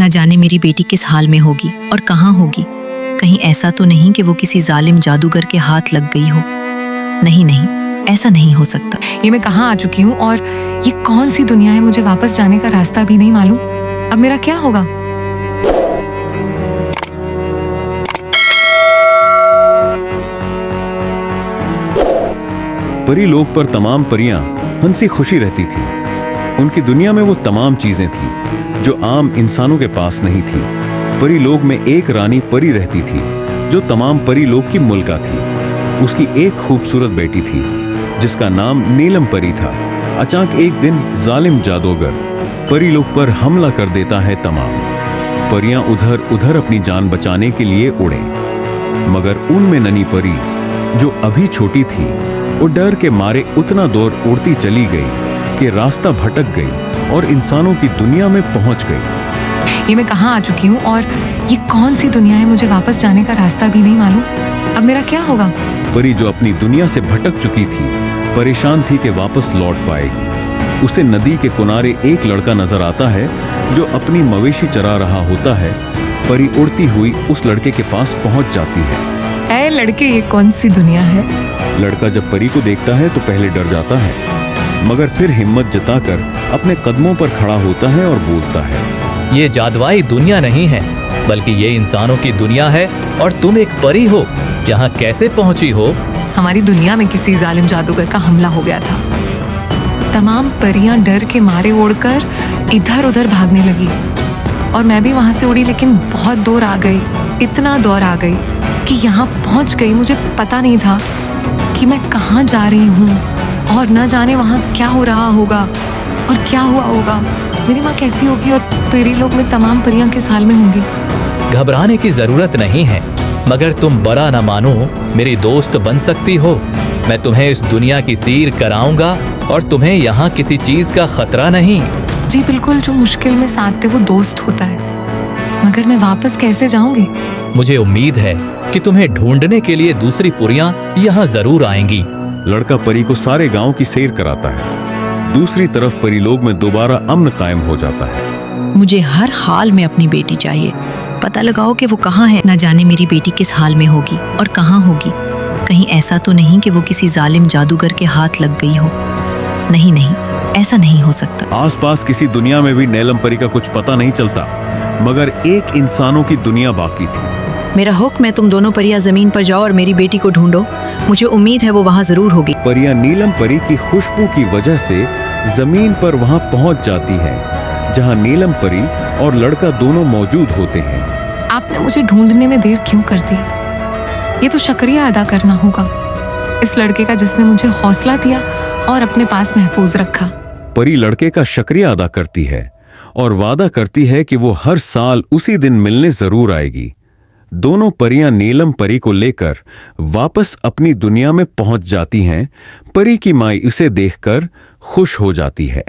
न जाने मेरी बेटी किस हाल में होगी और कहाँ होगी। कहीं ऐसा तो नहीं कि वो किसी जालिम जादूगर के हाथ लग गई हो। नहीं नहीं, ऐसा नहीं हो सकता। ये मैं कहाँ आ चुकी हूँ और ये कौन सी दुनिया है? मुझे वापस जाने का रास्ता भी नहीं मालूम। अब मेरा क्या होगा? परी लोक पर तमाम परियां हंसी खुशी रहती थी। उनकी दुनिया में वो तमाम चीजें थी जो आम इंसानों के पास नहीं थी। परी लोक में एक रानी परी रहती थी जो तमाम परी लोक की मुल्का थी। उसकी एक खूबसूरत बेटी थी जिसका नाम नीलम परी था। अचानक एक दिन जालिम जादूगर परी लोक पर हमला कर देता है। तमाम परियां उधर उधर अपनी जान बचाने के लिए उड़े, मगर उनमें नन्ही परी जो अभी छोटी थी वो डर के मारे उतना दूर उड़ती चली गई कि रास्ता भटक गई और इंसानों की दुनिया में पहुंच गई। ये मैं कहाँ आ चुकी हूँ और ये कौन सी दुनिया है? मुझे वापस जाने का रास्ता भी नहीं मालूम। अब मेरा क्या होगा? परी जो अपनी दुनिया से भटक चुकी थी परेशान थी कि वापस लौट पाएगी। उसे नदी के किनारे एक लड़का नजर आता है जो अपनी मवेशी चरा रहा होता है। परी उड़ती हुई उस लड़के के पास पहुंच जाती है। ऐ लड़के, ये कौन सी दुनिया है? लड़का जब परी को देखता है तो पहले डर जाता है, मगर फिर हिम्मत जताकर अपने कदमों पर खड़ा होता है और बोलता है, ये जादुई दुनिया नहीं है, बल्कि ये इंसानों की दुनिया है और तुम एक परी हो। यहाँ कैसे पहुंची हो? हमारी दुनिया में किसी जालिम जादूगर का हमला हो गया था। तमाम परियां डर के मारे उड़कर इधर उधर भागने लगी और मैं भी वहां से उड़ी, लेकिन बहुत दूर आ गई। इतना दूर आ गई कि यहाँ पहुंच गई। मुझे पता नहीं था कि मैं कहाँ जा रही हूँ और न जाने वहाँ क्या हो रहा होगा और क्या हुआ होगा। मेरी माँ कैसी होगी और परी लोग में तमाम परियां किस हाल में होंगी। घबराने की जरूरत नहीं है, मगर तुम बड़ा न मानो, मेरी दोस्त बन सकती हो। मैं तुम्हें इस दुनिया की सैर कराऊंगा और तुम्हें यहाँ किसी चीज का खतरा नहीं। जी बिल्कुल, जो मुश्किल में साथ दे वो दोस्त होता है, मगर मैं वापस कैसे जाऊंगी? मुझे उम्मीद है कि तुम्हें ढूंढने के लिए दूसरी पुरियां यहाँ जरूर आएंगी। लड़का परी को सारे गांव की सैर कराता है। दूसरी तरफ परी लोक में दोबारा अमन कायम हो जाता है। मुझे हर हाल में अपनी बेटी चाहिए। पता लगाओ कि वो कहाँ है। न जाने मेरी बेटी किस हाल में होगी और कहाँ होगी। कहीं ऐसा तो नहीं कि वो किसी जालिम जादूगर के हाथ लग गई हो। नहीं नहीं, ऐसा नहीं हो सकता। आसपास किसी दुनिया में भी नीलम परी का कुछ पता नहीं चलता, मगर एक इंसानों की दुनिया बाकी थी। मेरा हुक्म है, तुम दोनों परियां जमीन पर जाओ और मेरी बेटी को ढूंढो। मुझे उम्मीद है वो वहाँ जरूर होगी। परियां नीलम परी की खुशबू की वजह से जमीन पर वहाँ पहुँच जाती हैं, जहाँ नीलम परी और लड़का दोनों मौजूद होते हैं। आपने मुझे ढूंढने में देर क्यों कर दी? ये तो शुक्रिया अदा करना होगा इस लड़के का जिसने मुझे हौसला दिया और अपने पास महफूज रखा। परी लड़के का शुक्रिया अदा करती है और वादा करती है कि वो हर साल उसी दिन मिलने जरूर आएगी। दोनों परियां नीलम परी को लेकर वापस अपनी दुनिया में पहुंच जाती हैं। परी की माँ इसे देखकर खुश हो जाती है।